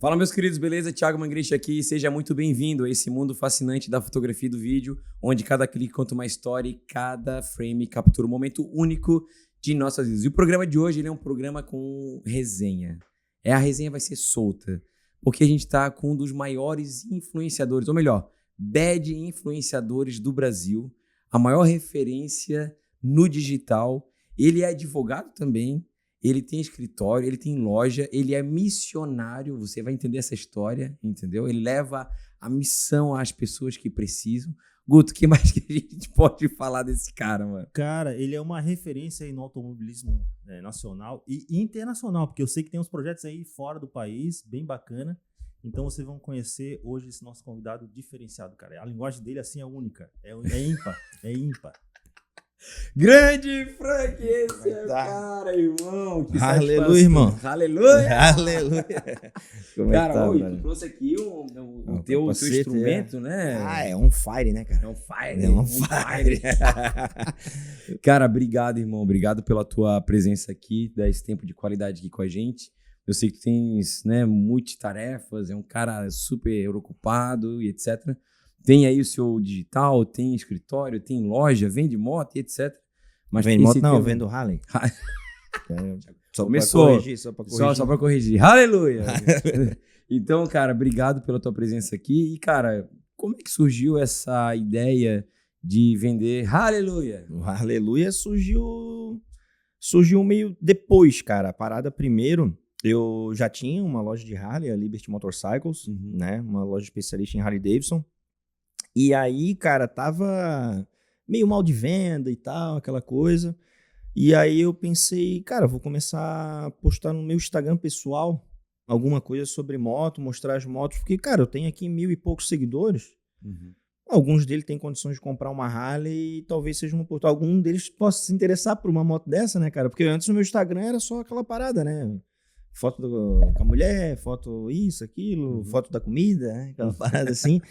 Fala, meus queridos, beleza? Thiago Mangrich aqui. Seja muito bem-vindo a esse mundo fascinante da fotografia e do vídeo, onde cada clique conta uma história e cada frame captura um momento único de nossas vidas. E o programa de hoje ele é um programa com resenha. A resenha vai ser solta, porque a gente está com um dos maiores influenciadores, ou melhor, bad influenciadores do Brasil, a maior referência no digital. Ele é advogado também. Ele tem escritório, ele tem loja, ele é missionário, você vai entender essa história, entendeu? Ele leva a missão às pessoas que precisam. Guto, o que mais que a gente pode falar desse cara, mano? Cara, ele é uma referência aí no automobilismo nacional e internacional, porque eu sei que tem uns projetos aí fora do país, bem bacana. Então vocês vão conhecer hoje esse nosso convidado diferenciado, cara. A linguagem dele, assim, é única, é ímpar, é ímpar. Grande Frank, esse é o cara, irmão. Que Aleluia, irmão. Aleluia. Aleluia. Cara, tu trouxe aqui o teu instrumento, né? É on fire, né, cara? É on fire. É on fire. Cara, obrigado, irmão. Obrigado pela tua presença aqui, dar esse tempo de qualidade aqui com a gente. Eu sei que tu tens, né, multitarefas, é um cara super ocupado e etc. Tem aí o seu digital, tem escritório, tem loja, vende moto e etc. Mas vende moto não, vendo Harley. Só começou. Só pra corrigir. Aleluia! Então, cara, obrigado pela tua presença aqui. E, cara, como é que surgiu essa ideia de vender Aleluia? O Aleluia surgiu meio depois, cara. A parada primeiro, eu já tinha uma loja de Harley, a Liberty Motorcycles, né? Uma loja especialista em Harley Davidson. E aí, cara, tava meio mal de venda e tal, aquela coisa. E aí eu pensei, cara, vou começar a postar no meu Instagram pessoal alguma coisa sobre moto, mostrar as motos. Porque, cara, eu tenho aqui 1.000 e poucos seguidores. Alguns deles têm condições de comprar uma Harley e talvez seja uma oportunidade. Algum deles possa se interessar por uma moto dessa, né, cara? Porque antes o meu Instagram era só aquela parada, né? Foto com a mulher, foto isso, aquilo, foto da comida, né? Aquela parada assim.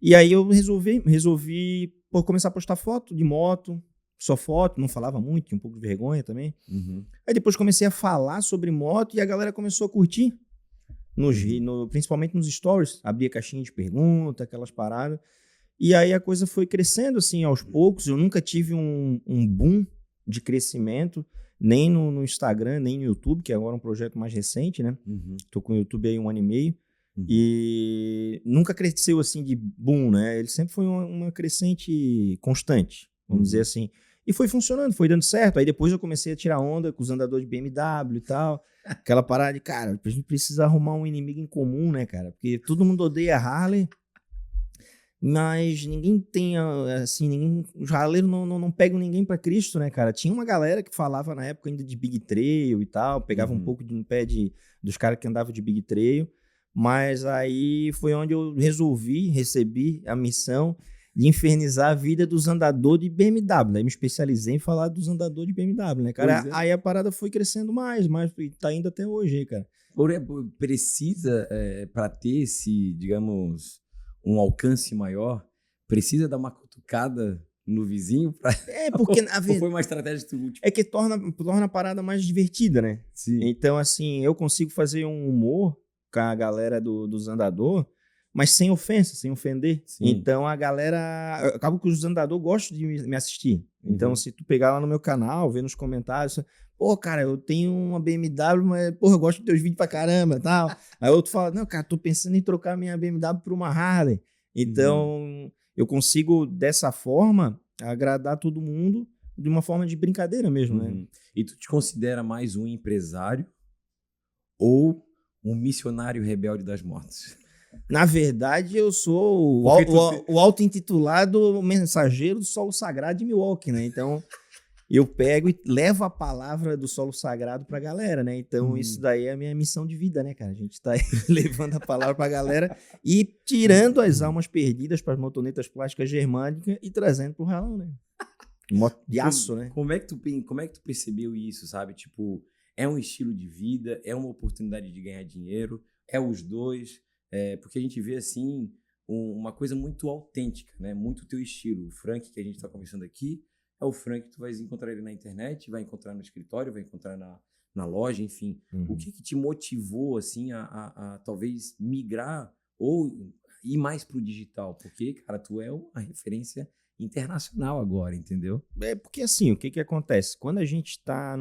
E aí eu resolvi começar a postar foto de moto, só foto, não falava muito, tinha um pouco de vergonha também. Aí depois comecei a falar sobre moto e a galera começou a curtir, principalmente nos stories, abria caixinha de pergunta, aquelas paradas. E aí a coisa foi crescendo assim aos poucos, eu nunca tive um boom de crescimento, nem no Instagram, nem no YouTube, que agora é um projeto mais recente, né? Tô com o YouTube aí 1 ano e meio. E nunca cresceu assim de boom, né? Ele sempre foi uma crescente constante, vamos dizer assim. E foi funcionando, foi dando certo. Aí depois eu comecei a tirar onda com os andadores de BMW e tal. Aquela parada de, cara, a gente precisa arrumar um inimigo em comum, né, cara? Porque todo mundo odeia Harley, mas ninguém tem, assim, os harleiros não pegam ninguém pra Cristo, né, cara? Tinha uma galera que falava na época ainda de Big Trail e tal, pegava um pouco no pé dos caras que andavam de Big Trail. Mas aí foi onde eu recebi a missão de infernizar a vida dos andadores de BMW. Daí me especializei em falar dos andadores de BMW, né, cara? Aí a parada foi crescendo mais e tá indo até hoje aí, cara. Precisa, para ter esse, digamos, um alcance maior, precisa dar uma cutucada no vizinho? Porque ou foi uma estratégia última? É que torna a parada mais divertida, né? Sim. Então, assim, eu consigo fazer um humor com a galera dos andador, mas sem ofensa, sem ofender. Sim. Então a galera, acaba que os andador gostam de me assistir. Então se tu pegar lá no meu canal, ver nos comentários, pô, cara, eu tenho uma BMW, mas porra, eu gosto dos teus vídeos pra caramba, tal. Aí outro fala, não, cara, tô pensando em trocar minha BMW por uma Harley. Então eu consigo dessa forma agradar todo mundo de uma forma de brincadeira mesmo, né? E tu te considera mais um empresário ou um missionário rebelde das motos? Na verdade, eu sou o auto-intitulado mensageiro do solo sagrado de Milwaukee, né? Então, eu pego e levo a palavra do solo sagrado pra galera, né? Então, isso daí é a minha missão de vida, né, cara? A gente tá aí levando a palavra pra galera e tirando as almas perdidas pras motonetas plásticas germânicas e trazendo pro ralão, né? Moto de aço, né? Como é que tu percebeu isso, sabe? Tipo, é um estilo de vida, é uma oportunidade de ganhar dinheiro, é os dois, porque a gente vê, assim, uma coisa muito autêntica, né? Muito teu estilo. O Frank que a gente está conversando aqui é o Frank que tu vai encontrar ele na internet, vai encontrar no escritório, vai encontrar na loja, enfim. O que te motivou, assim, a talvez migrar ou ir mais pro digital? Porque, cara, tu é uma referência internacional agora, entendeu? É porque assim, o que que acontece? Quando a gente tá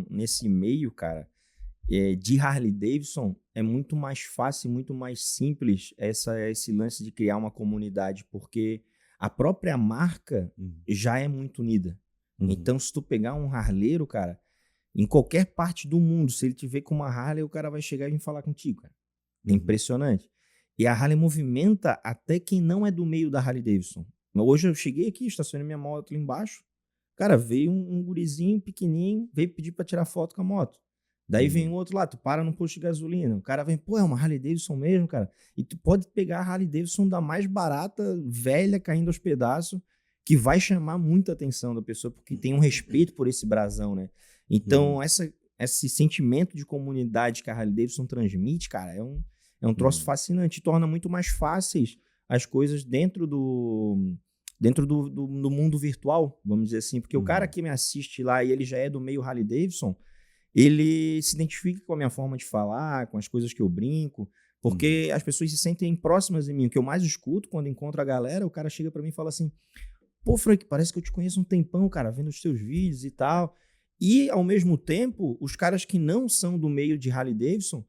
nesse meio, cara, de Harley Davidson, é muito mais fácil, muito mais simples esse lance de criar uma comunidade, porque a própria marca já é muito unida. Então, se tu pegar um harleiro, cara, em qualquer parte do mundo, se ele te ver com uma Harley, o cara vai chegar e vir falar contigo, cara. É impressionante. E a Harley movimenta até quem não é do meio da Harley Davidson. Hoje eu cheguei aqui, estacionei minha moto ali embaixo. Cara, veio um gurizinho pequenininho, veio pedir pra tirar foto com a moto. Daí vem o outro lá, tu para no posto de gasolina. O cara vem, pô, é uma Harley Davidson mesmo, cara. E tu pode pegar a Harley Davidson da mais barata, velha, caindo aos pedaços, que vai chamar muita atenção da pessoa, porque tem um respeito por esse brasão, né? Então, esse sentimento de comunidade que a Harley Davidson transmite, cara, é um troço fascinante. Torna muito mais fáceis as coisas dentro do mundo virtual, vamos dizer assim. Porque o cara que me assiste lá e ele já é do meio Harley Davidson, ele se identifica com a minha forma de falar, com as coisas que eu brinco, porque as pessoas se sentem próximas de mim. O que eu mais escuto quando encontro a galera, o cara chega pra mim e fala assim, pô, Frank, parece que eu te conheço um tempão, cara, vendo os teus vídeos e tal. E, ao mesmo tempo, os caras que não são do meio de Harley Davidson,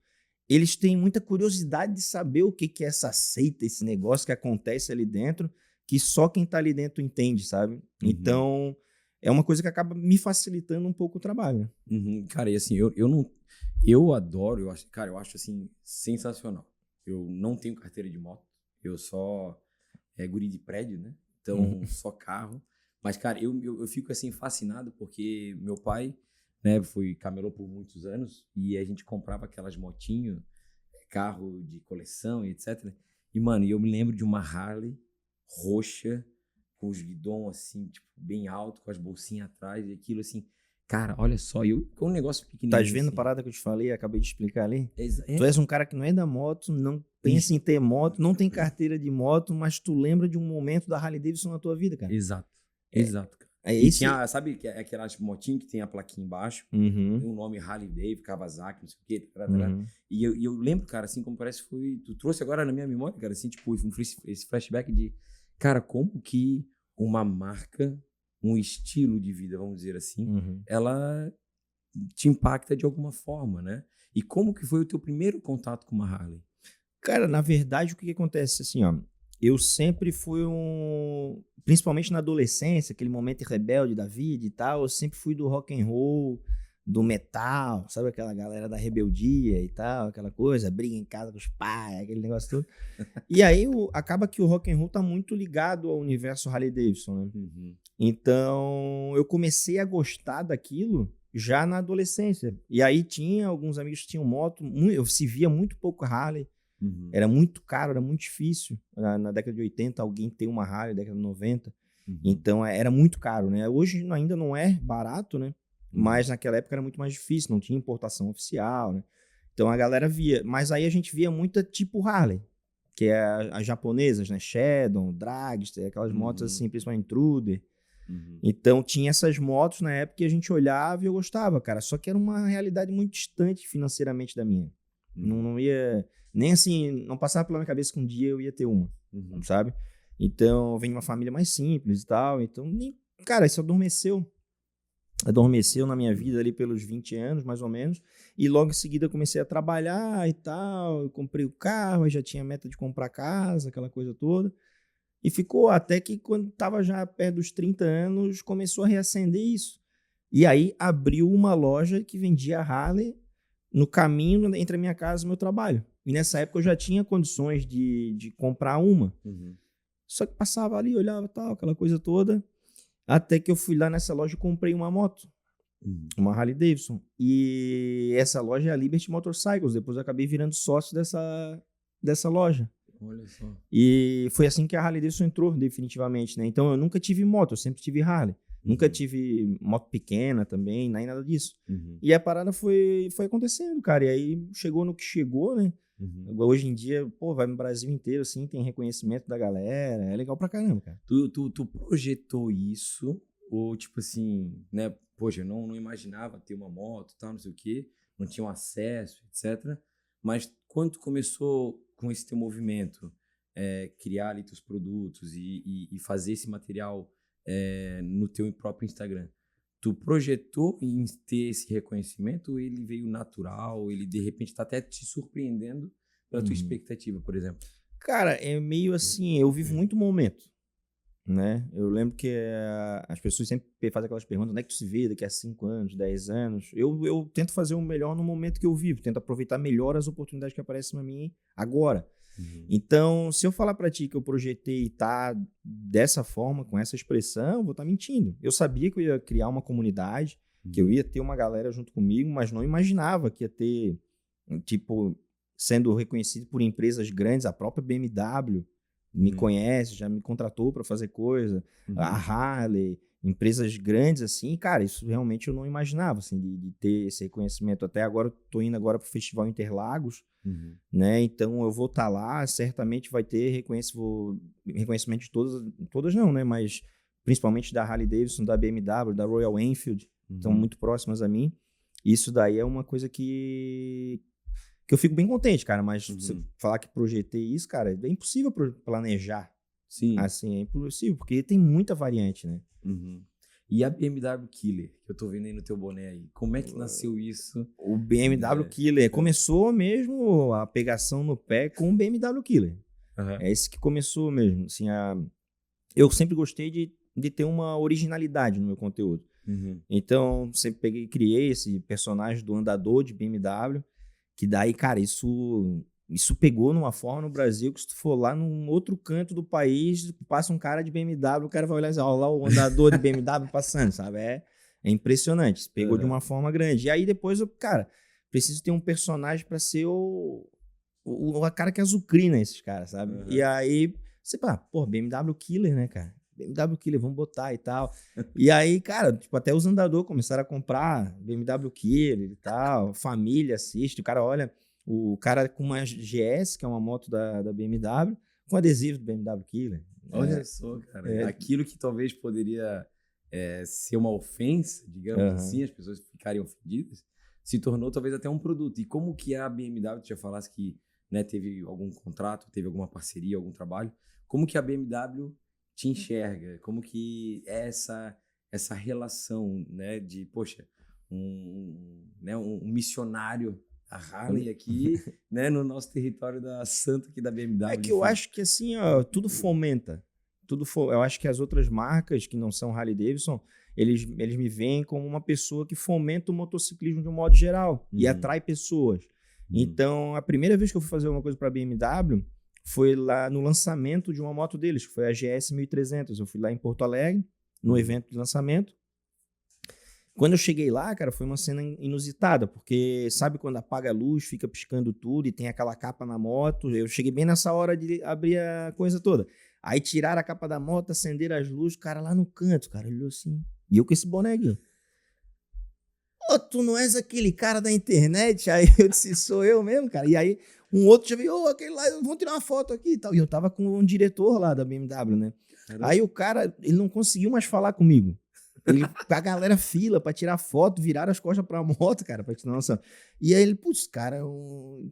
eles têm muita curiosidade de saber o que é essa seita, esse negócio que acontece ali dentro, que só quem tá ali dentro entende, sabe? Então, é uma coisa que acaba me facilitando um pouco o trabalho. Cara, e assim, eu não... Eu adoro, eu acho assim, sensacional. Eu não tenho carteira de moto, eu só guri de prédio, né? Então, só carro. Mas, cara, eu fico assim fascinado porque meu pai, né, foi camelô por muitos anos e a gente comprava aquelas motinhos, carro de coleção e etc. E, mano, eu me lembro de uma Harley roxa, com os guidão assim, tipo, bem alto, com as bolsinhas atrás e aquilo assim. Cara, olha só, com um negócio pequenininho. Tá vendo assim. a parada que eu te falei, acabei de explicar ali? É. Tu és um cara que não é da moto, não pensa em ter moto, não tem carteira de moto, mas tu lembra de um momento da Harley Davidson na tua vida, cara. Exato, cara. É E esse... tinha, sabe aquelas motinhas que tem a plaquinha embaixo, tem o nome Harley Davidson, Kawasaki, não sei o quê. E eu lembro, cara, assim, como parece que foi... Tu trouxe agora na minha memória, cara, assim, tipo, esse flashback de... Cara, como que uma marca, um estilo de vida, vamos dizer assim, ela te impacta de alguma forma, né? E como que foi o teu primeiro contato com uma Harley? Cara, na verdade, o que acontece, assim, ó, eu sempre fui principalmente na adolescência, aquele momento rebelde da vida e tal, eu sempre fui do rock and roll, do metal, sabe aquela galera da rebeldia e tal, aquela coisa, briga em casa com os pais, aquele negócio todo. E aí acaba que o rock and roll tá muito ligado ao universo Harley Davidson, né? Então, eu comecei a gostar daquilo já na adolescência. E aí tinha alguns amigos que tinham moto, eu se via muito pouco Harley. Era muito caro, era muito difícil. Na década de 80, alguém ter uma Harley, década de 90. Então, era muito caro, né? Hoje ainda não é barato, né? Mas naquela época era muito mais difícil, não tinha importação oficial, né? Então, a galera via. Mas aí a gente via muita tipo Harley, que é as japonesas, né? Shadow, Dragster, aquelas motos assim, principalmente Intruder. Então, tinha essas motos na época que a gente olhava e eu gostava, cara. Só que era uma realidade muito distante financeiramente da minha. Não ia... Nem assim, não passava pela minha cabeça que um dia eu ia ter uma, sabe? Então, eu venho de uma família mais simples e tal. Então, cara, isso adormeceu na minha vida ali pelos 20 anos, mais ou menos. E logo em seguida eu comecei a trabalhar e tal. Eu comprei o carro, aí já tinha meta de comprar casa, aquela coisa toda. E ficou até que quando estava já perto dos 30 anos, começou a reacender isso. E aí abriu uma loja que vendia Harley no caminho entre a minha casa e o meu trabalho. E nessa época eu já tinha condições de comprar uma. Só que passava ali, olhava tal, aquela coisa toda. Até que eu fui lá nessa loja e comprei uma moto. Uma Harley Davidson. E essa loja é a Liberty Motorcycles. Depois eu acabei virando sócio dessa loja. Olha só. E foi assim que a Harley Davidson entrou, definitivamente, né? Então eu nunca tive moto, eu sempre tive Harley. Nunca tive moto pequena também, nem nada disso. E a parada foi acontecendo, cara. E aí chegou no que chegou, né? Hoje em dia, pô, vai no Brasil inteiro, assim, tem reconhecimento da galera. É legal pra caramba, cara. Tu projetou isso Ou tipo assim, né? Poxa, eu não imaginava ter uma moto, tal, não sei o quê. Não tinha um acesso, etc. Mas quando tu começou com esse teu movimento, criar ali teus produtos e fazer esse material no teu próprio Instagram, tu projetou em ter esse reconhecimento ou ele veio natural, ele de repente está até te surpreendendo pela tua expectativa, por exemplo? Cara, é meio assim, eu vivo muito momento, né? Eu lembro que as pessoas sempre fazem aquelas perguntas, onde é que tu se vê daqui a 5 anos, 10 anos? Eu tento fazer o melhor no momento que eu vivo, tento aproveitar melhor as oportunidades que aparecem pra mim agora. Então, se eu falar pra ti que eu projetei tá dessa forma, com essa expressão, eu vou estar mentindo. Eu sabia que eu ia criar uma comunidade, que eu ia ter uma galera junto comigo, mas não imaginava que ia ter, tipo, sendo reconhecido por empresas grandes, a própria BMW me conhece, já me contratou para fazer coisa, a Harley, empresas grandes assim, cara, isso realmente eu não imaginava, assim, de ter esse reconhecimento. Até agora, eu tô indo agora pro Festival Interlagos, né, então eu vou estar lá, certamente vai ter reconhecimento de todas não, né, mas principalmente da Harley Davidson, da BMW, da Royal Enfield, estão muito próximas a mim. Isso daí é uma coisa que eu fico bem contente, cara, mas você falar que projetei isso, cara, é impossível planejar. Sim. Assim, é impossível, porque tem muita variante, né? E a BMW Killer, que eu tô vendo aí no teu boné aí, como é que nasceu isso? O BMW Killer começou mesmo a pegação no pé com o BMW Killer. É esse que começou mesmo. Assim, eu sempre gostei de ter uma originalidade no meu conteúdo. Então, sempre criei esse personagem do andador de BMW, que daí, cara, isso pegou numa forma no Brasil que se tu for lá num outro canto do país, passa um cara de BMW, o cara vai olhar e dizer, ó, lá o andador de BMW passando, sabe? É impressionante. Pegou de uma forma grande. E aí depois eu, cara, preciso ter um personagem pra ser a cara que azucrina esses caras, sabe? E aí, você fala, pô, BMW Killer, né, cara? BMW Killer, vamos botar e tal. E aí, cara, tipo, até os andadores começaram a comprar BMW Killer e tal. Família assiste, o cara olha, o cara com uma GS, que é uma moto da BMW, com adesivo do BMW Killer. Olha só, cara. Aquilo que talvez poderia ser uma ofensa, digamos assim, as pessoas ficarem ofendidas, se tornou talvez até um produto. E como que a BMW, tu já falasse que, né, teve algum contrato, teve alguma parceria, algum trabalho, como que a BMW te enxerga? Como que é essa relação, né, de, poxa, um missionário, a Harley aqui, né, no nosso território da santa aqui da BMW. É que eu acho que assim, ó, tudo fomenta. Eu acho que as outras marcas que não são Harley Davidson, eles me veem como uma pessoa que fomenta o motociclismo de um modo geral e atrai pessoas. Então, a primeira vez que eu fui fazer uma coisa para a BMW foi lá no lançamento de uma moto deles, que foi a GS 1300. Eu fui lá em Porto Alegre, no evento de lançamento. Quando eu cheguei lá, cara, foi uma cena inusitada, porque sabe quando apaga a luz, fica piscando tudo e tem aquela capa na moto? Eu cheguei bem nessa hora de abrir a coisa toda. Aí tiraram a capa da moto, acenderam as luzes, o cara lá no canto, cara, olhou assim. E eu com esse boné aqui. Ô, tu não és aquele cara da internet? Aí eu disse, sou eu mesmo, cara. E aí um outro já veio, aquele lá, vamos tirar uma foto aqui e tal. E eu tava com um diretor lá da BMW, né? Caramba. Aí o cara, ele não conseguiu mais falar comigo. A galera fila pra tirar foto, viraram as costas pra moto, cara, pra te dar noção. E aí ele, putz, cara,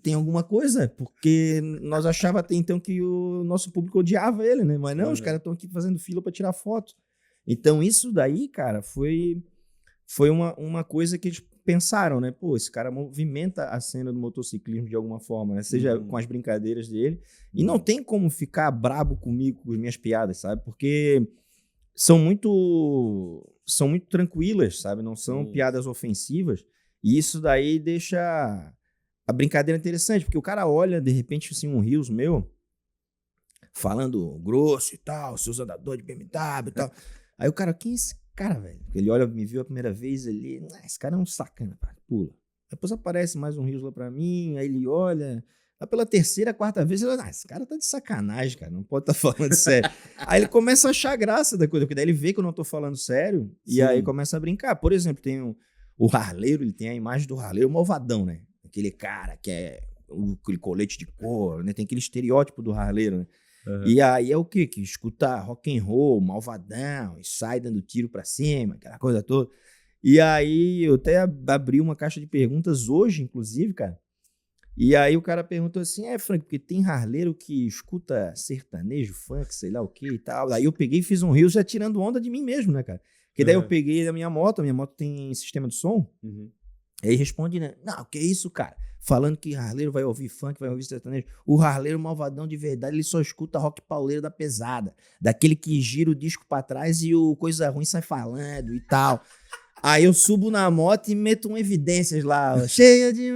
tem alguma coisa? Porque nós achávamos até então que o nosso público odiava ele, né? Mas não, os caras estão aqui fazendo fila pra tirar foto. Então isso daí, cara, foi uma coisa que eles pensaram, né? Pô, esse cara movimenta a cena do motociclismo de alguma forma, né? Seja com as brincadeiras dele. E não tem como ficar brabo comigo com as minhas piadas, sabe? Porque são muito tranquilas, sabe? Não são piadas ofensivas. E isso daí deixa a brincadeira interessante, porque o cara olha, de repente, assim, um Reels meu, falando grosso e tal, seus andadores de BMW e tal. Aí o cara, quem é esse cara, velho? Ele olha, me viu a primeira vez, ele, esse cara é um sacana, pula. Depois aparece mais um Reels lá pra mim, aí ele olha... Lá pela terceira, quarta vez, ele fala, esse cara tá de sacanagem, cara, não pode estar falando sério. Aí ele começa a achar graça da coisa, porque daí ele vê que eu não tô falando sério, e aí começa a brincar. Por exemplo, tem o harleiro, ele tem a imagem do harleiro malvadão, né? Aquele cara que é aquele colete de couro, né? Tem aquele estereótipo do harleiro, né? Uhum. E aí é o quê? Que escuta rock and roll, malvadão, e sai dando tiro pra cima, aquela coisa toda. E aí eu até abri uma caixa de perguntas hoje, inclusive, cara. E aí o cara perguntou assim, Frank, porque tem harleiro que escuta sertanejo, funk, sei lá o que e tal. Aí eu peguei e fiz um reel já tirando onda de mim mesmo, né, cara? Porque daí eu peguei a minha moto tem sistema de som. Aí responde, né? Não, que isso, cara? Falando que harleiro vai ouvir funk, vai ouvir sertanejo. O harleiro malvadão de verdade, ele só escuta rock pauleiro da pesada. Daquele que gira o disco pra trás e o coisa ruim sai falando e tal. Aí eu subo na moto e meto um evidências lá, cheia de...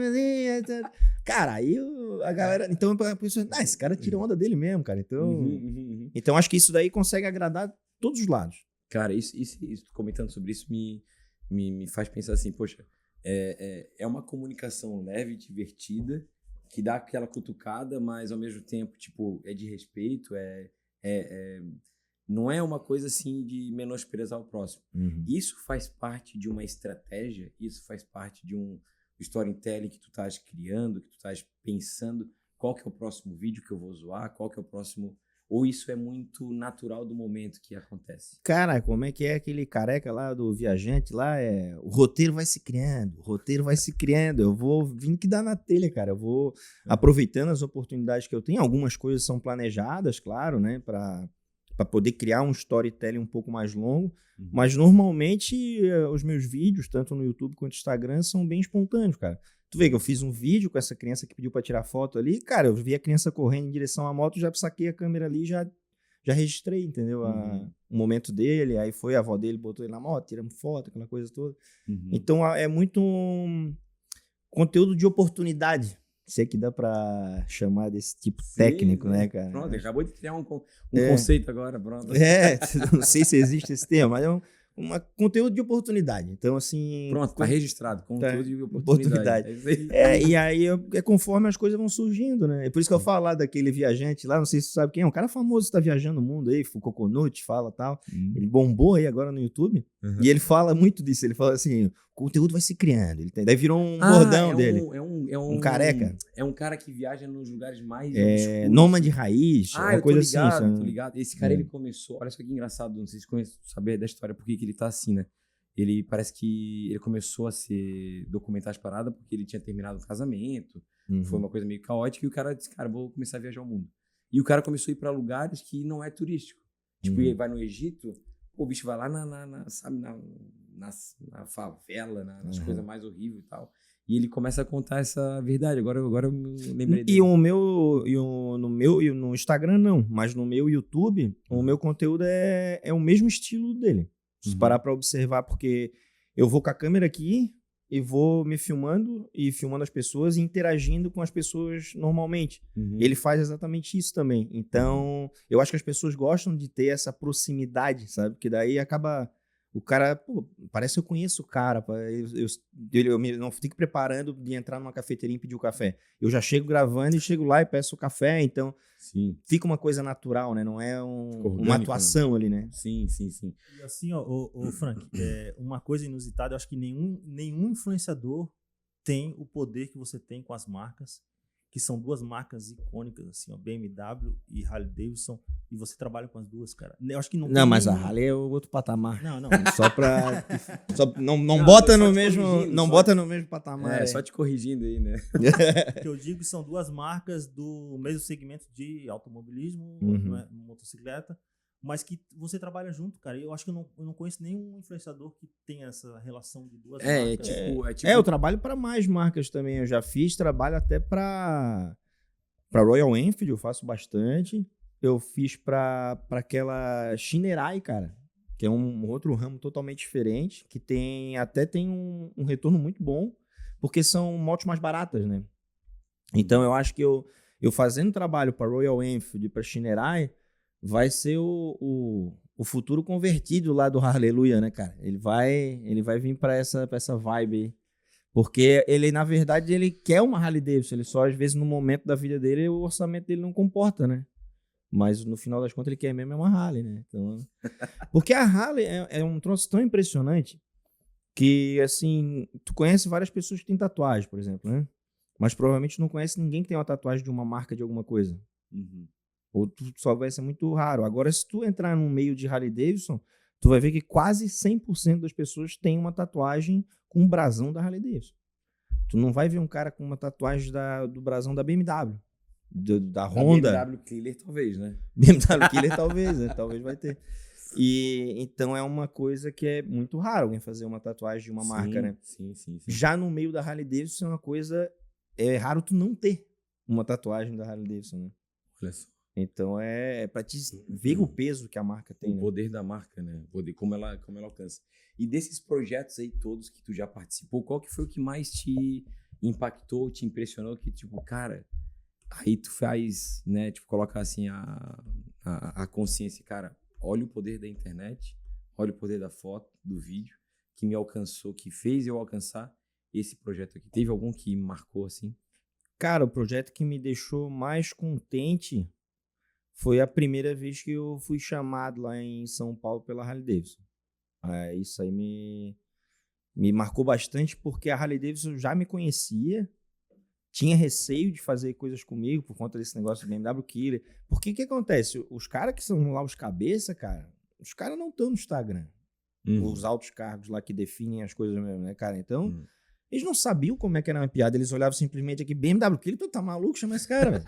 Cara, aí a galera... Então eu penso, esse cara tira onda dele mesmo, cara. Então, então acho que isso daí consegue agradar todos os lados. Cara, isso comentando sobre isso me faz pensar assim, poxa, é uma comunicação leve, divertida, que dá aquela cutucada, mas ao mesmo tempo, tipo, é de respeito, não é uma coisa assim de menosprezar o próximo. Isso faz parte de uma estratégia, isso faz parte de um storytelling que tu estás criando, que tu estás pensando qual que é o próximo vídeo que eu vou zoar, qual que é o próximo... Ou isso é muito natural do momento que acontece? Cara, como é que é aquele careca lá do Viajante lá? O roteiro vai se criando, eu vou vindo que dá na telha, cara. Eu vou aproveitando as oportunidades que eu tenho. Algumas coisas são planejadas, claro, né? Para poder criar um storytelling um pouco mais longo. Mas normalmente os meus vídeos, tanto no YouTube quanto no Instagram, são bem espontâneos, cara. Tu vê que eu fiz um vídeo com essa criança que pediu pra tirar foto ali. Cara, eu vi a criança correndo em direção à moto, já saquei a câmera ali, já registrei, entendeu? O momento dele, aí foi a avó dele, botou ele na moto, tiramos foto, aquela coisa toda. Então é muito conteúdo de oportunidade. Sei que dá pra chamar desse tipo técnico, né, cara? Pronto, acabou de criar um conceito agora, pronto. Não sei se existe esse termo, mas é um conteúdo de oportunidade. Então, assim... Pronto, tá registrado. Conteúdo de oportunidade. E aí é conforme as coisas vão surgindo, né? É por isso que eu falo lá daquele viajante lá, não sei se você sabe quem é, um cara famoso que tá viajando o mundo aí, Coconut, fala tal. Ele bombou aí agora no YouTube. E ele fala muito disso. Ele fala assim, o conteúdo vai se criando. Daí virou um bordão dele. Um careca. É um cara que viaja nos lugares mais nômade raiz, uma coisa assim. Tô ligado. Esse cara, ele começou... Olha só que engraçado, não sei se conhece, saber da história, por que ele tá assim, né? Ele parece que ele começou a se documentar as paradas porque ele tinha terminado um casamento. Foi uma coisa meio caótica e o cara disse, cara, vou começar a viajar o mundo. E o cara começou a ir pra lugares que não é turístico. Tipo, ele vai no Egito, o bicho vai lá na favela, nas coisas mais horríveis e tal. E ele começa a contar essa verdade. Agora eu me lembrei dele. No Instagram não, mas no meu YouTube, o meu conteúdo é o mesmo estilo dele. Se parar pra observar, porque eu vou com a câmera aqui e vou me filmando e filmando as pessoas e interagindo com as pessoas normalmente. Ele faz exatamente isso também. Então, eu acho que as pessoas gostam de ter essa proximidade, sabe? Porque daí acaba... O cara, pô, parece que eu conheço o cara. Eu não fico preparando de entrar numa cafeteria e pedir o café. Eu já chego gravando e chego lá e peço o café. Então, fica uma coisa natural, né? Não é uma atuação ali, né? Sim. E assim, ó, Frank, uma coisa inusitada, eu acho que nenhum influenciador tem o poder que você tem com as marcas, que são duas marcas icônicas, assim, ó, BMW e Harley Davidson, e você trabalha com as duas, cara. Eu acho que não, mas a Harley é outro patamar. Não. Só pra... não bota no mesmo... Não bota no mesmo patamar. Só te corrigindo aí, né? O que eu digo que são duas marcas do mesmo segmento de automobilismo, motocicleta, mas que você trabalha junto, cara. Eu acho que eu não conheço nenhum influenciador que tenha essa relação de duas marcas. Eu trabalho para mais marcas também. Eu já fiz trabalho até para Royal Enfield, eu faço bastante. Eu fiz para aquela Shinerai, cara, que é um outro ramo totalmente diferente, que tem um retorno muito bom, porque são motos mais baratas, né? Então eu acho que eu fazendo trabalho para Royal Enfield e para Shinerai, vai ser o futuro convertido lá do Hallelujah, né, cara? Ele vai vir para essa vibe aí. Porque ele, na verdade, ele quer uma Harley Davidson. Ele só, às vezes, no momento da vida dele, o orçamento dele não comporta, né? Mas, no final das contas, ele quer mesmo uma Harley, né? Então, porque a Harley é um troço tão impressionante que, assim, tu conhece várias pessoas que têm tatuagem, por exemplo, né? Mas provavelmente não conhece ninguém que tem uma tatuagem de uma marca de alguma coisa. Ou só vai ser muito raro. Agora, se tu entrar no meio de Harley Davidson, tu vai ver que quase 100% das pessoas têm uma tatuagem com um brasão da Harley Davidson. Tu não vai ver um cara com uma tatuagem do brasão da BMW, da Honda. BMW Killer, talvez, né? BMW Killer, talvez, né? Talvez vai ter. E então é uma coisa que é muito raro alguém fazer uma tatuagem de uma marca, né? Sim. Já no meio da Harley Davidson é uma coisa... É raro tu não ter uma tatuagem da Harley Davidson, né? Olha só. Então é pra te ver o peso que a marca tem. O poder da marca, né? O poder, como ela alcança. E desses projetos aí todos que tu já participou, qual que foi o que mais te impactou, te impressionou? Que tipo, cara, aí tu faz, né? Tipo, coloca assim a consciência, cara, olha o poder da internet, olha o poder da foto, do vídeo, que me alcançou, que fez eu alcançar esse projeto aqui. Teve algum que me marcou assim? Cara, o projeto que me deixou mais contente foi a primeira vez que eu fui chamado lá em São Paulo pela Harley Davidson. Isso aí me marcou bastante porque a Harley Davidson já me conhecia, tinha receio de fazer coisas comigo por conta desse negócio do BMW Killer. Porque o que acontece? Os caras que são lá os cabeça, cara, os caras não estão no Instagram. Os altos cargos lá que definem as coisas mesmo, né, cara? Então, eles não sabiam como é que era uma piada. Eles olhavam simplesmente aqui, BMW Killer, tu tá maluco? Chama esse cara, velho.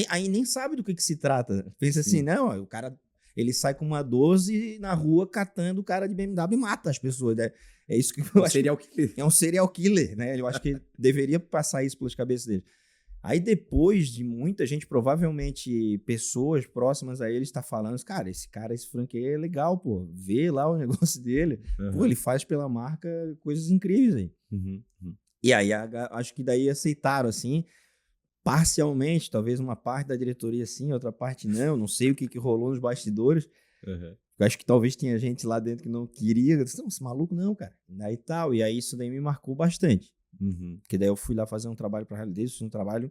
Aí nem sabe do que se trata. Pensa assim, não, ó, o cara, ele sai com uma 12 na rua catando o cara de BMW e mata as pessoas, né? É isso que eu acho. Serial killer. É um serial killer, né? Eu acho que deveria passar isso pelas cabeças dele. Aí depois de muita gente, provavelmente pessoas próximas a ele, está falando, cara, esse Frank aí é legal, pô. Vê lá o negócio dele. Pô, ele faz pela marca coisas incríveis aí. E aí, acho que daí aceitaram, assim, parcialmente, talvez uma parte da diretoria sim, outra parte não sei o que rolou nos bastidores. Eu acho que talvez tinha gente lá dentro que não queria. Eu disse, não, esse maluco não, cara. Daí tal. E aí isso daí me marcou bastante. Porque daí eu fui lá fazer um trabalho para a Harley Davidson, um trabalho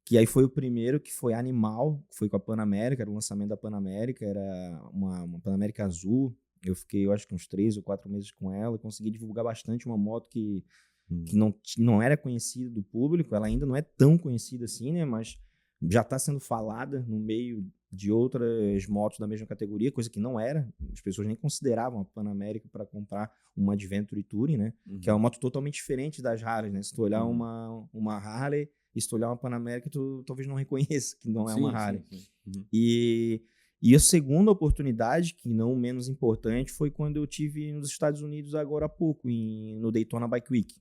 que aí foi o primeiro, que foi animal, que foi com a Panamérica, era o lançamento da Panamérica, era uma Panamérica azul. Eu fiquei, eu acho que uns 3 ou 4 meses com ela, consegui divulgar bastante uma moto que não era conhecida do público, ela ainda não é tão conhecida assim, né? Mas já está sendo falada no meio de outras motos da mesma categoria, coisa que não era. As pessoas nem consideravam a Panamérica para comprar uma Adventure Touring, né? Que é uma moto totalmente diferente das Harley, né? Se tu olhar uma Harley e se tu olhar uma Panamérica, tu talvez não reconheça que não é uma Harley. E a segunda oportunidade, que não menos importante, foi quando eu tive nos Estados Unidos agora há pouco, no Daytona Bike Week.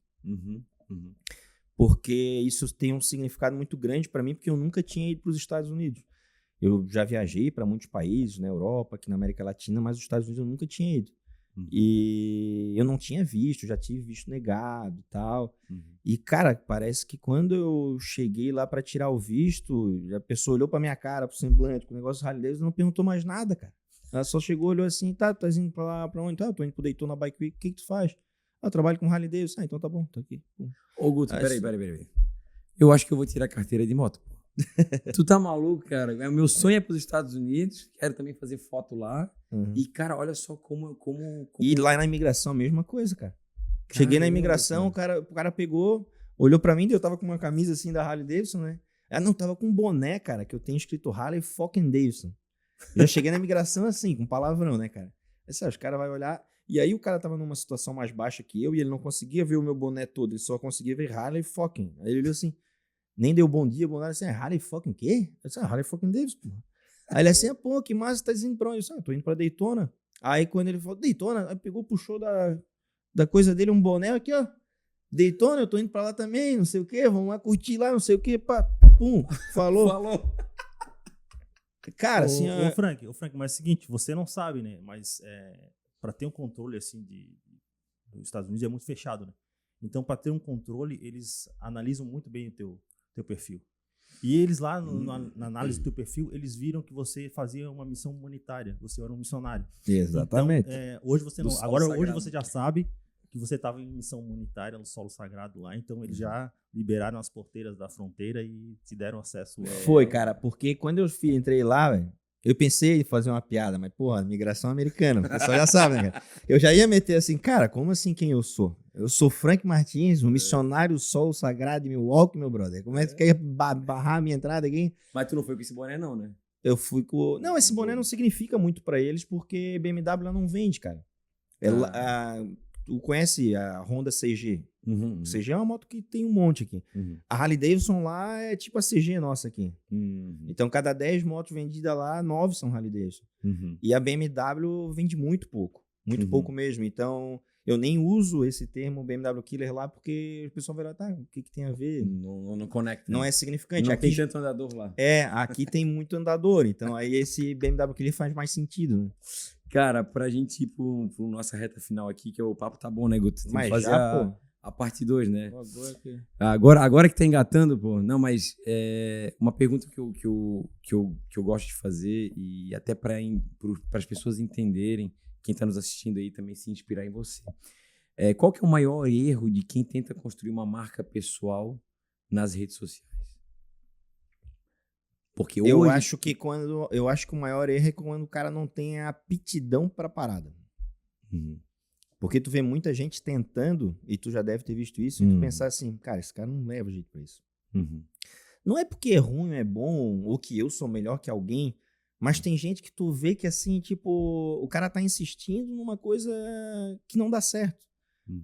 Porque isso tem um significado muito grande para mim, porque eu nunca tinha ido para os Estados Unidos. Eu já viajei para muitos países, na Europa, aqui na América Latina, mas os Estados Unidos eu nunca tinha ido. E eu não tinha visto, já tive visto negado e tal. E, cara, parece que quando eu cheguei lá para tirar o visto, a pessoa olhou para minha cara, pro semblante, com o negócio do Harley Davidson, não perguntou mais nada, cara. Ela só chegou, olhou assim, tá indo pra lá, pra onde? Tá, eu tô indo pro Daytona Bike Week, o que tu faz? Eu trabalho com Harley Davidson. Então tá bom, tô aqui. Ô, Guto, peraí. Eu acho que eu vou tirar a carteira de moto, pô. Tu tá maluco, cara? Meu sonho é pros Estados Unidos, quero também fazer foto lá. E, cara, olha só como... E lá na imigração, a mesma coisa, cara. Cheguei na imigração, cara. O cara pegou, olhou pra mim, eu tava com uma camisa assim da Harley Davidson, né? Não, tava com um boné, cara, que eu tenho escrito Harley fucking Davidson. Eu já cheguei na imigração assim, com palavrão, né, cara? Os caras vão olhar... E aí o cara tava numa situação mais baixa que eu e ele não conseguia ver o meu boné todo, ele só conseguia ver Harley fucking. Aí ele olhou assim, nem deu bom dia, bom nada, assim, Harley fucking quê? Eu disse, Harley fucking Davidson, pô. Aí ele assim, pô, que massa, tá indo pra onde? Eu disse, tô indo pra Daytona. Aí quando ele falou, Daytona, aí pegou, puxou da coisa dele um boné aqui, ó. Daytona, eu tô indo pra lá também, não sei o quê, vamos lá curtir lá, não sei o quê, pá, pum, falou. Cara, assim... Ô, Frank, mas é o seguinte, você não sabe, né, mas... para ter um controle assim dos Estados Unidos é muito fechado, né? Então, para ter um controle, eles analisam muito bem o teu perfil. E eles lá, na análise do teu perfil, eles viram que você fazia uma missão humanitária. Você era um missionário. Exatamente. Então, hoje você não... Agora, hoje você já sabe que você estava em missão humanitária no solo sagrado lá. Então, eles já liberaram as porteiras da fronteira e te deram acesso... Foi, cara, porque quando eu entrei lá, velho, eu pensei em fazer uma piada, mas, porra, migração americana, o pessoal já sabe, né, cara? Eu já ia meter assim, cara, como assim quem eu sou? Eu sou Frank Martins, um missionário do Sol Sagrado de Milwaukee, meu brother. Como é que tu quer barrar a minha entrada aqui? Mas tu não foi com esse boné, não, né? eu fui com... Não, esse boné não significa muito pra eles, porque BMW ela não vende, cara. Tu conhece a Honda CG? Uhum. CG é uma moto que tem um monte aqui. Uhum. A Harley Davidson lá é tipo a CG nossa aqui. Uhum. Então, cada 10 motos vendidas lá, 9 são Harley Davidson. Uhum. E a BMW vende muito pouco. Muito pouco mesmo. Então, eu nem uso esse termo BMW Killer lá, porque o pessoal vai lá, tá, o que tem a ver? Não conecta. Não é significante. Não Aqui, tem tanto andador lá. aqui tem muito andador. Então, aí esse BMW Killer faz mais sentido, né? Cara, pra gente ir pro nossa reta final aqui, que o papo tá bom, né, Guto? Tem que Mas fazer já, pô. a parte 2, né? Agora Agora que tá engatando, pô. Não, mas uma pergunta que eu gosto de fazer e até para as pessoas entenderem, quem tá nos assistindo aí também se inspirar em você. Qual que é o maior erro de quem tenta construir uma marca pessoal nas redes sociais? Porque hoje... eu acho que o maior erro é quando o cara não tem a aptidão pra parada. Uhum. Porque tu vê muita gente tentando, e tu já deve ter visto isso, e tu pensar assim, cara, esse cara não leva jeito pra isso. Uhum. Não é porque é ruim, é bom, ou que eu sou melhor que alguém, mas tem gente que tu vê que assim, tipo, o cara tá insistindo numa coisa que não dá certo.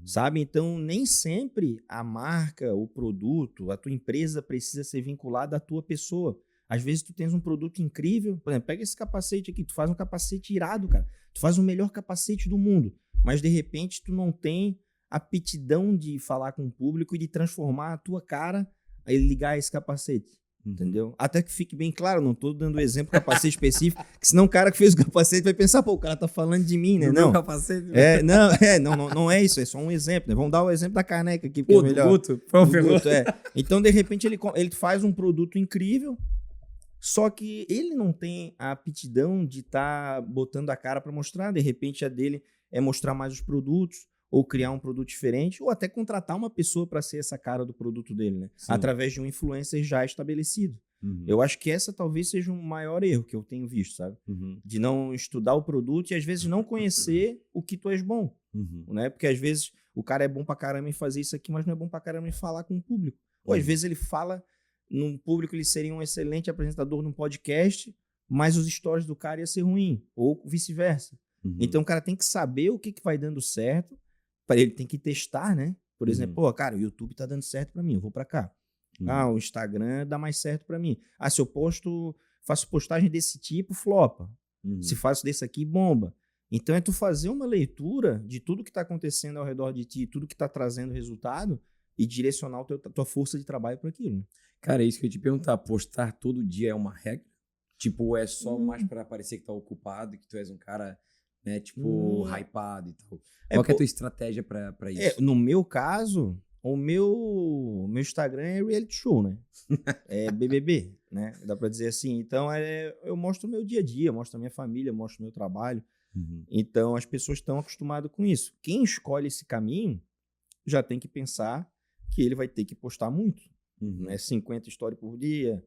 Sabe? Então, nem sempre a marca, o produto, a tua empresa precisa ser vinculada à tua pessoa. Às vezes tu tens um produto incrível, por exemplo, pega esse capacete aqui, tu faz um capacete irado, cara. Tu faz o melhor capacete do mundo, mas de repente tu não tem a aptidão de falar com o público e de transformar a tua cara a ele ligar esse capacete. Entendeu? Até que fique bem claro, não tô dando exemplo de capacete específico, que senão o cara que fez o capacete vai pensar, pô, o cara tá falando de mim, né? Do não. meu capacete, Não é isso, é só um exemplo, né? Vamos dar o exemplo da caneca aqui, porque Pô, é melhor. Guto, Então, de repente, ele faz um produto incrível, só que ele não tem a aptidão de estar botando a cara para mostrar. De repente, a dele é mostrar mais os produtos, ou criar um produto diferente, ou até contratar uma pessoa para ser essa cara do produto dele, né? Sim. Através de um influencer já estabelecido. Eu acho que essa talvez seja o maior erro que eu tenho visto, sabe? De não estudar o produto e às vezes não conhecer o que tu és bom, né? Porque às vezes o cara é bom pra caramba em fazer isso aqui, mas não é bom pra caramba em falar com o público. Ou às vezes ele fala num público, ele seria um excelente apresentador num podcast, mas os stories do cara ia ser ruim, ou vice-versa. Então o cara tem que saber o que vai dando certo, para ele tem que testar, né? Por exemplo, pô, cara, o YouTube tá dando certo para mim, eu vou para cá. O Instagram dá mais certo para mim. Se eu faço postagem desse tipo, flopa. Se faço desse aqui, bomba. Então é tu fazer uma leitura de tudo que tá acontecendo ao redor de ti, tudo que tá trazendo resultado e direcionar a tua força de trabalho para aquilo. Né? Cara, é isso que eu ia te perguntar. Postar todo dia é uma regra? Tipo, é só mais para parecer que tá ocupado, que tu és um cara, né, tipo, hypado e tal. Qual que é a tua estratégia pra isso? No meu caso, o meu Instagram é reality show, né? É BBB, né? Dá pra dizer assim. Então, eu mostro o meu dia a dia, mostro a minha família, mostro o meu trabalho. Então, as pessoas estão acostumadas com isso. Quem escolhe esse caminho já tem que pensar que ele vai ter que postar muito. Né? 50 stories por dia,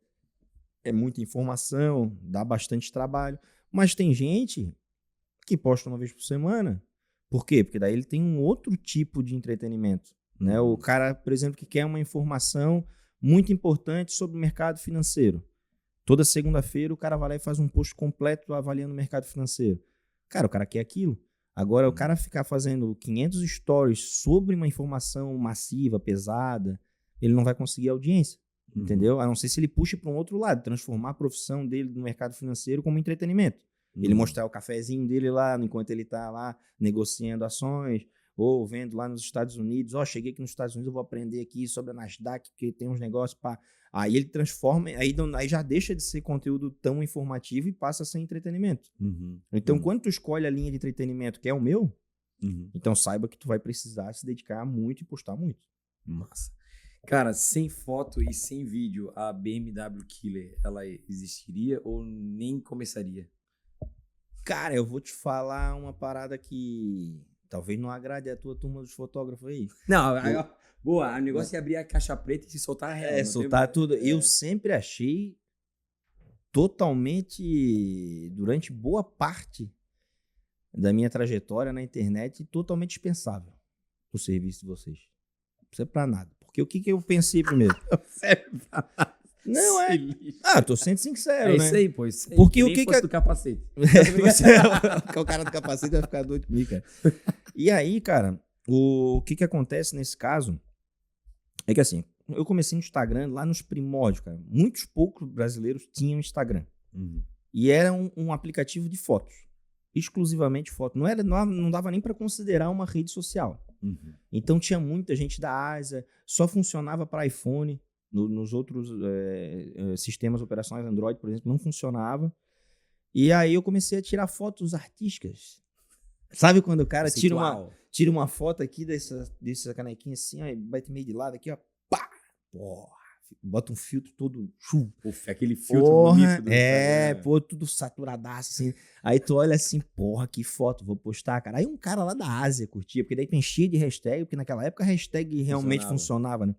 é muita informação, dá bastante trabalho. Mas tem gente que posta uma vez por semana. Por quê? Porque daí ele tem um outro tipo de entretenimento. Né? O cara, por exemplo, que quer uma informação muito importante sobre o mercado financeiro. Toda segunda-feira o cara vai lá e faz um post completo avaliando o mercado financeiro. Cara, o cara quer aquilo. Agora, o cara ficar fazendo 500 stories sobre uma informação massiva, pesada, ele não vai conseguir audiência. Entendeu? A não ser se ele puxa para um outro lado, transformar a profissão dele no mercado financeiro como entretenimento. Ele mostrar o cafezinho dele lá, enquanto ele tá lá negociando ações, ou vendo lá nos Estados Unidos, cheguei aqui nos Estados Unidos, eu vou aprender aqui sobre a Nasdaq, que tem uns negócios para... Aí ele transforma, aí já deixa de ser conteúdo tão informativo e passa a ser entretenimento. Então, quando tu escolhe a linha de entretenimento, que é o meu, então saiba que tu vai precisar se dedicar muito e postar muito. Massa. Cara, sem foto e sem vídeo, a BMW Killer, ela existiria ou nem começaria? Cara, eu vou te falar uma parada que talvez não agrade a tua turma dos fotógrafos aí. Não, boa, o negócio é abrir a caixa preta e se soltar a real. Soltar tudo. Eu sempre achei totalmente, durante boa parte da minha trajetória na internet, totalmente dispensável o serviço de vocês. Não serve pra nada. Porque o que eu pensei primeiro? Não serve pra nada. Não, é. Lixo. Tô sendo sincero, É né? isso aí, pô. Isso aí. Porque o Nem que fosse que do capacete. O cara do capacete vai ficar doido comigo, cara. E aí, cara, o que acontece nesse caso é que assim, eu comecei no Instagram lá nos primórdios, cara. Muitos poucos brasileiros tinham Instagram. E era um aplicativo de fotos. Exclusivamente fotos. Não dava nem para considerar uma rede social. Então tinha muita gente da Ásia, só funcionava para iPhone. Nos outros sistemas operacionais Android, por exemplo, não funcionava. E aí eu comecei a tirar fotos artísticas. Sabe quando o cara tira uma foto aqui dessa canequinha assim, ó, e bate meio de lado aqui, ó, pá! Porra, bota um filtro todo... Ufa, aquele filtro bonito do Instagram. Pô, tudo saturadaço, assim. Aí tu olha assim, porra, que foto, vou postar, cara. Aí um cara lá da Ásia curtia, porque daí enchia de hashtag, porque naquela época a hashtag realmente funcionava, né?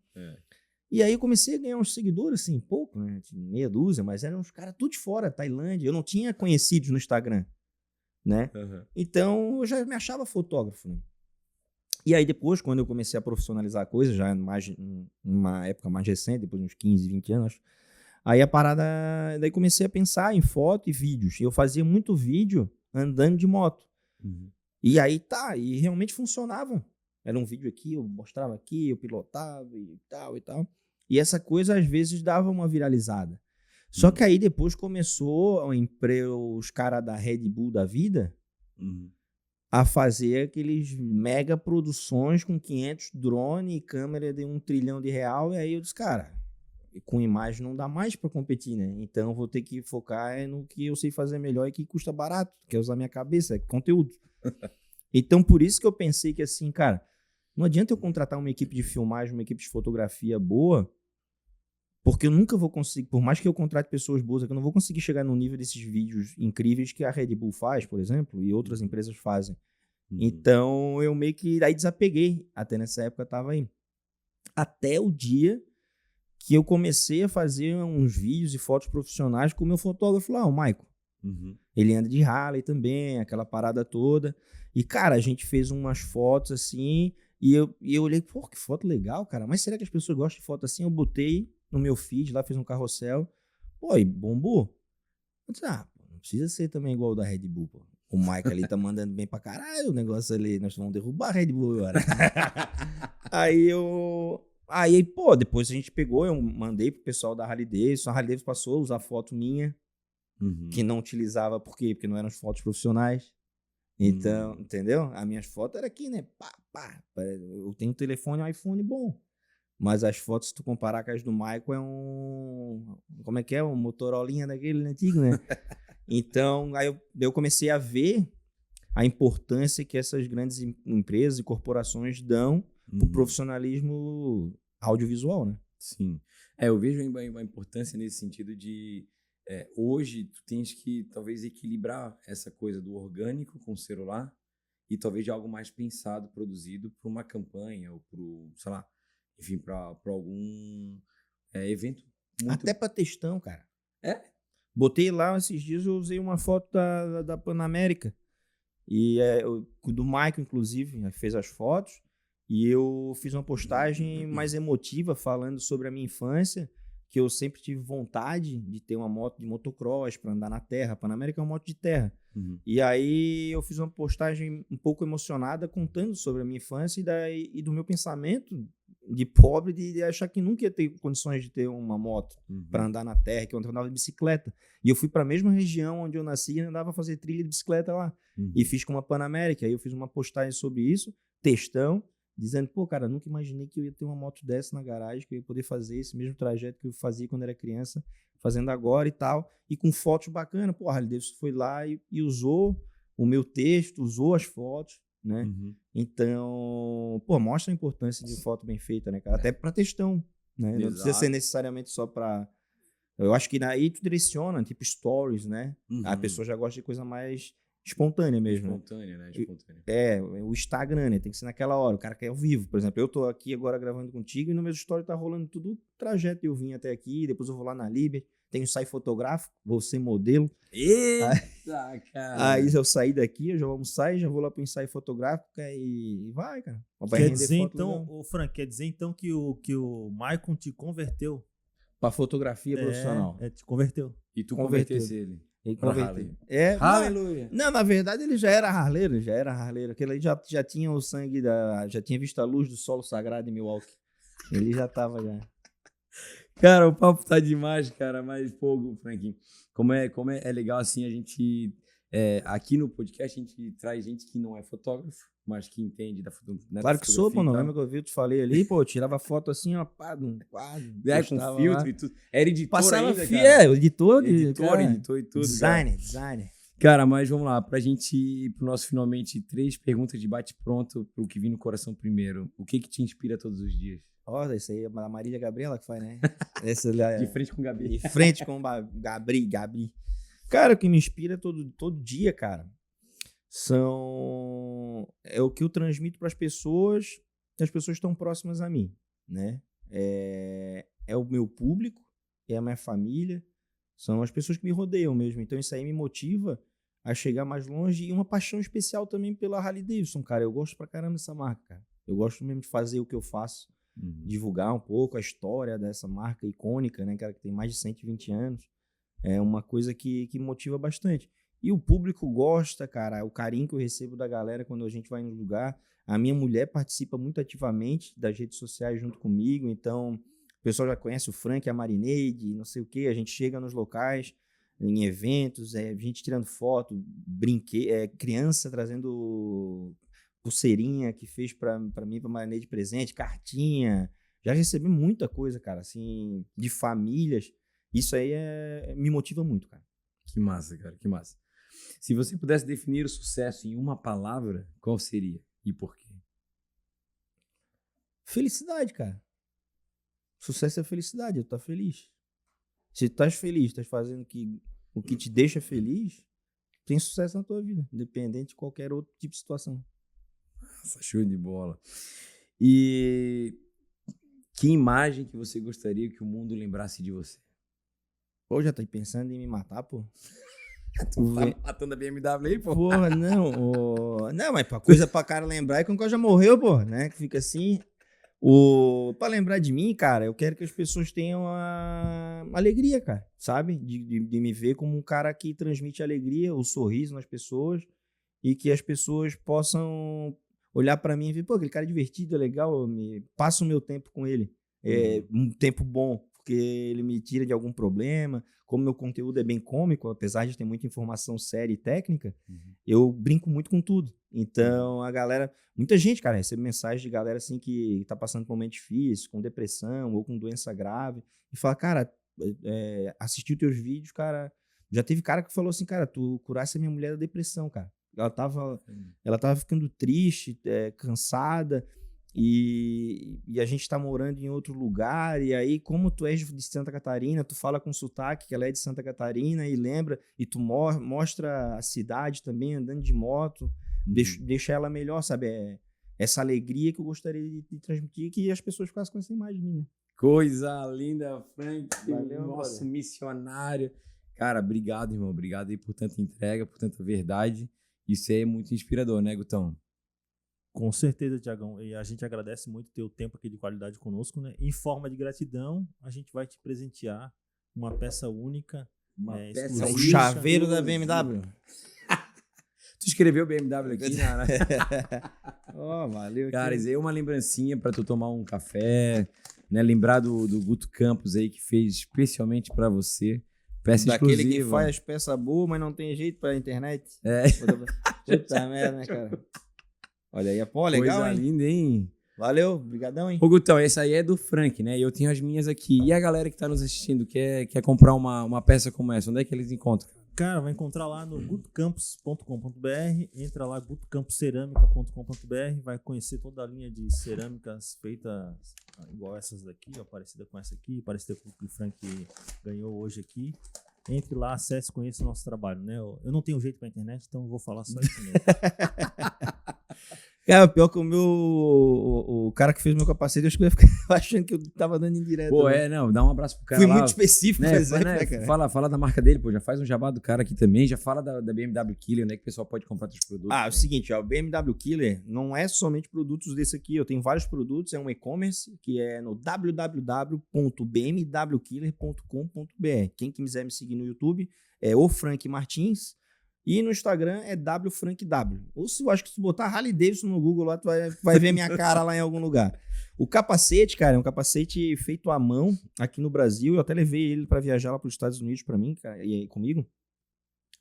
E aí eu comecei a ganhar uns seguidores, assim, pouco, né? Meia dúzia, mas eram uns caras tudo de fora, Tailândia. Eu não tinha conhecidos no Instagram, né? Então eu já me achava fotógrafo, né? E aí depois, quando eu comecei a profissionalizar a coisa, já numa época mais recente, depois de uns 15, 20 anos, aí a parada... Daí comecei a pensar em foto e vídeos. E eu fazia muito vídeo andando de moto. E aí e realmente funcionava. Era um vídeo aqui, eu mostrava aqui, eu pilotava e tal e tal. E essa coisa, às vezes, dava uma viralizada. Só que aí depois começou os caras da Red Bull da vida a fazer aqueles mega produções com 500 drones e câmera de R$1 trilhão. E aí eu disse, cara, com imagem não dá mais para competir, né? Então eu vou ter que focar no que eu sei fazer melhor e que custa barato, que é usar minha cabeça, é conteúdo. Então por isso que eu pensei que assim, cara, não adianta eu contratar uma equipe de filmagem, uma equipe de fotografia boa, porque eu nunca vou conseguir, por mais que eu contrate pessoas boas, eu não vou conseguir chegar no nível desses vídeos incríveis que a Red Bull faz, por exemplo, e outras empresas fazem. Então eu meio que aí desapeguei, até nessa época eu tava aí. Até o dia que eu comecei a fazer uns vídeos e fotos profissionais com o meu fotógrafo lá, o Maico. Ele anda de Harley também, aquela parada toda. E, cara, a gente fez umas fotos assim, e eu olhei, pô, que foto legal, cara. Mas será que as pessoas gostam de foto assim? Eu botei no meu feed lá, fiz um carrossel. Pô, e bombou. Eu disse, não precisa ser também igual o da Red Bull, pô. O Mike ali tá mandando bem pra caralho, o negócio ali, nós vamos derrubar a Red Bull agora. Aí, pô, depois a gente pegou, eu mandei pro pessoal da Harley Davidson, a Harley Davidson passou a usar foto minha, que não utilizava, por quê? Porque não eram fotos profissionais. Então, entendeu? As minhas fotos eram aqui, né? Eu tenho um telefone, um iPhone bom. Mas as fotos, se tu comparar com as do Michael, é como é que é? Um Motorolinha daquele antigo, né? Então, aí eu comecei a ver a importância que essas grandes empresas e corporações dão pro profissionalismo audiovisual, né? Sim. Eu vejo uma importância nesse sentido de... hoje, tu tens que, talvez, equilibrar essa coisa do orgânico com o celular e talvez de algo mais pensado, produzido para uma campanha ou para, sei lá, enfim, para algum evento. Até para textão, cara. Botei lá, esses dias eu usei uma foto da Panamérica. E do Michael, inclusive, fez as fotos. E eu fiz uma postagem mais emotiva falando sobre a minha infância, que eu sempre tive vontade de ter uma moto de motocross para andar na terra. A Panamérica é uma moto de terra. E aí eu fiz uma postagem um pouco emocionada contando sobre a minha infância e do meu pensamento de pobre, de achar que nunca ia ter condições de ter uma moto para andar na terra, que eu andava de bicicleta. E eu fui para a mesma região onde eu nasci e andava a fazer trilha de bicicleta lá. E fiz com uma Panamérica. Aí eu fiz uma postagem sobre isso, textão, dizendo, pô, cara, nunca imaginei que eu ia ter uma moto dessa na garagem, que eu ia poder fazer esse mesmo trajeto que eu fazia quando era criança, fazendo agora e tal, e com fotos bacanas. Pô, a Harley Davidson foi lá e usou o meu texto, usou as fotos, né? Então, pô, mostra a importância de foto bem feita, né, cara? Até pra textão, né? Não precisa ser necessariamente só pra... Eu acho que aí tu direciona, tipo stories, né? A pessoa já gosta de coisa mais espontânea mesmo. Espontânea, né? Espontânea. O Instagram, né? Tem que ser naquela hora. O cara quer ao vivo. Por exemplo, eu tô aqui agora gravando contigo e no meu story tá rolando tudo o trajeto. Eu vim até aqui, depois eu vou lá na Liberty, tenho ensaio fotográfico, vou ser modelo. Eita, cara! Aí eu saí daqui, eu já vou almoçar e já vou lá pro ensaio fotográfico e vai, cara. Quer dizer então, Frank, que o Maicon te converteu? Pra fotografia profissional. Te converteu. E tu Converteu. convertesse ele. Ele Pra converteu. Harley. Aleluia. Não, na verdade ele já era harleiro. Aquele aí já tinha o sangue já tinha visto a luz do solo sagrado em Milwaukee. Ele já tava já. Cara, o papo tá demais, cara, mas, pô, Frank, como é legal, assim, a gente, aqui no podcast, a gente traz gente que não é fotógrafo, mas que entende da fotografia. Claro que sou, pô, não lembra que eu te falei ali, pô, eu tirava foto assim, ó, pá, num quadro. Com filtro lá. e tudo. Era editor Passava ainda, cara. editor Editor e tudo, designer. Cara, mas vamos lá, pra gente ir pro nosso, finalmente, 3 perguntas de bate-pronto pro que vem no coração primeiro. O que te inspira todos os dias? Ó, isso aí é a Marília Gabriela que faz, né? Essa ali é... De frente com o Gabi. De frente com o Gabi. Cara, o que me inspira todo dia, cara, é o que eu transmito para as pessoas, e as pessoas estão próximas a mim, né? É o meu público, é a minha família, são as pessoas que me rodeiam mesmo. Então isso aí me motiva a chegar mais longe, e uma paixão especial também pela Harley Davidson, cara. Eu gosto pra caramba dessa marca, cara. Eu gosto mesmo de fazer o que eu faço, divulgar um pouco a história dessa marca icônica, né, cara, que tem mais de 120 anos. É uma coisa que me motiva bastante. E o público gosta, cara, o carinho que eu recebo da galera quando a gente vai no lugar. A minha mulher participa muito ativamente das redes sociais junto comigo, então o pessoal já conhece o Frank, a Marineide, não sei o quê. A gente chega nos locais, em eventos, gente tirando foto, criança trazendo pulseirinha que fez pra mim, pra Marineide de presente, cartinha. Já recebi muita coisa, cara, assim, de famílias. Isso aí me motiva muito, cara. Que massa, cara, que massa. Se você pudesse definir o sucesso em uma palavra, qual seria e por quê? Felicidade, cara. Sucesso é felicidade, tu tá feliz. Se tu estás feliz, estás fazendo o que te deixa feliz, tem sucesso na tua vida, independente de qualquer outro tipo de situação. Nossa, show de bola. E que imagem que você gostaria que o mundo lembrasse de você? Pô, já tá pensando em me matar, pô? Tu tá matando a BMW aí, pô? Porra, não. Não, mas coisa pra cara lembrar é quando o cara já morreu, pô, né? Que fica assim. Pra lembrar de mim, cara, eu quero que as pessoas tenham a alegria, cara, sabe? De me ver como um cara que transmite alegria, o sorriso nas pessoas, e que as pessoas possam olhar pra mim e ver, pô, aquele cara é divertido, é legal, passo o meu tempo com ele. Um tempo bom, porque ele me tira de algum problema. Como meu conteúdo é bem cômico, apesar de ter muita informação séria e técnica, eu brinco muito com tudo. Então, a galera... Muita gente, cara, recebe mensagem de galera assim que tá passando por um momento difícil, com depressão ou com doença grave, e fala, cara, assisti os teus vídeos, cara... Já teve cara que falou assim, cara, tu curasse a minha mulher da depressão, cara. Ela tava ficando triste, cansada, e a gente tá morando em outro lugar, e aí, como tu és de Santa Catarina, tu fala com sotaque que ela é de Santa Catarina, e lembra, e tu mostra a cidade também, andando de moto, deixa ela melhor, sabe? Essa alegria que eu gostaria de transmitir, que as pessoas ficassem com essa imagem minha. Coisa linda, Frank, Valeu, nosso brother. missionário. Cara, obrigado, irmão, obrigado aí por tanta entrega, por tanta verdade. Isso aí é muito inspirador, né, Gutão? Com certeza, Tiagão. E a gente agradece muito ter o tempo aqui de qualidade conosco, né? Em forma de gratidão, a gente vai te presentear uma peça única. Uma peça exclusiva. O chaveiro da BMW. Tu escreveu BMW aqui, né? Ó, valeu. Cara, isso aí é uma lembrancinha pra tu tomar um café, né? Lembrar do Guto Campos aí, que fez especialmente pra você. Peça Daquele exclusiva. que faz peça boa, mas não tem jeito pra internet. Puta merda, né, cara? Olha aí, pô, legal, Coisa hein? linda, hein? Valeu, brigadão, hein? Ô, Gutão, essa aí é do Frank, né? E eu tenho as minhas aqui. E a galera que tá nos assistindo, quer comprar uma peça como essa, onde é que eles encontram? Cara, vai encontrar lá no gutocampos.com.br, entra lá gutocamposceramica.com.br, vai conhecer toda a linha de cerâmicas feitas igual essas daqui, ó, parecida com essa aqui, parecida com o que o Frank ganhou hoje aqui. Entre lá, acesse, conheça o nosso trabalho, né? Eu não tenho jeito pra internet, então eu vou falar só isso mesmo. Cara, pior que o cara que fez meu capacete, eu acho que eu ia ficar achando que eu tava dando indireto. Pô, né? não, dá um abraço pro cara Fui lá. muito específico, né, por exemplo, né, cara? Fala da marca dele, pô, já faz um jabá do cara aqui também, já fala da BMW Killer, né, que o pessoal pode comprar teus produtos. É o seguinte, ó, o BMW Killer não é somente produtos desse aqui, eu tenho vários produtos, é um e-commerce que é no www.bmwkiller.com.br. Quem quiser me seguir no YouTube é o Frank Martins e no Instagram é wfrankw. Ou se eu acho que se botar Harley Davidson no Google lá, tu vai ver minha cara lá em algum lugar. O capacete, cara, é um capacete feito à mão aqui no Brasil. Eu até levei ele para viajar lá para os Estados Unidos para mim, cara, e comigo.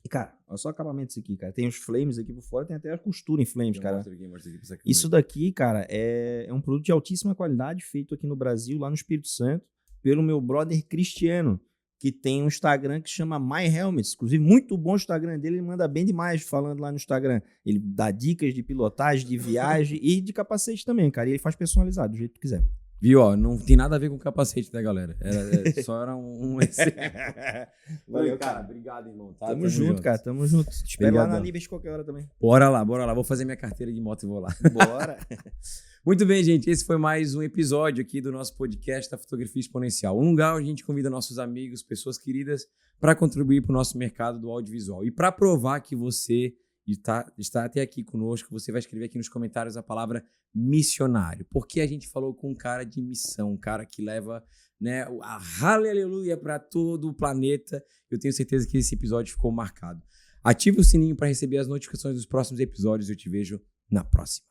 E, cara, olha só o acabamento disso aqui, cara. Tem os flames aqui por fora, tem até a costura em flames, cara. Mostra aqui Isso daqui, cara, é um produto de altíssima qualidade, feito aqui no Brasil, lá no Espírito Santo, pelo meu brother Cristiano, que tem um Instagram que chama My Helmets. Inclusive, muito bom o Instagram dele, ele manda bem demais falando lá no Instagram. Ele dá dicas de pilotagem, de viagem e de capacete também, cara. E ele faz personalizado, do jeito que tu quiser. Viu, ó, não tem nada a ver com capacete, né, galera? Só era um Valeu, cara. Obrigado, irmão. Tá? Tamo junto, cara. Tamo junto. Te espero lá na Libes qualquer hora também. Bora lá. Vou fazer minha carteira de moto e vou lá. Bora. Muito bem, gente. Esse foi mais um episódio aqui do nosso podcast da Fotografia Exponencial. Um lugar onde a gente convida nossos amigos, pessoas queridas, para contribuir para o nosso mercado do audiovisual. E para provar que você está até aqui conosco, você vai escrever aqui nos comentários a palavra missionário. Porque a gente falou com um cara de missão, um cara que leva, né, a aleluia para todo o planeta. Eu tenho certeza que esse episódio ficou marcado. Ative o sininho para receber as notificações dos próximos episódios. Eu te vejo na próxima.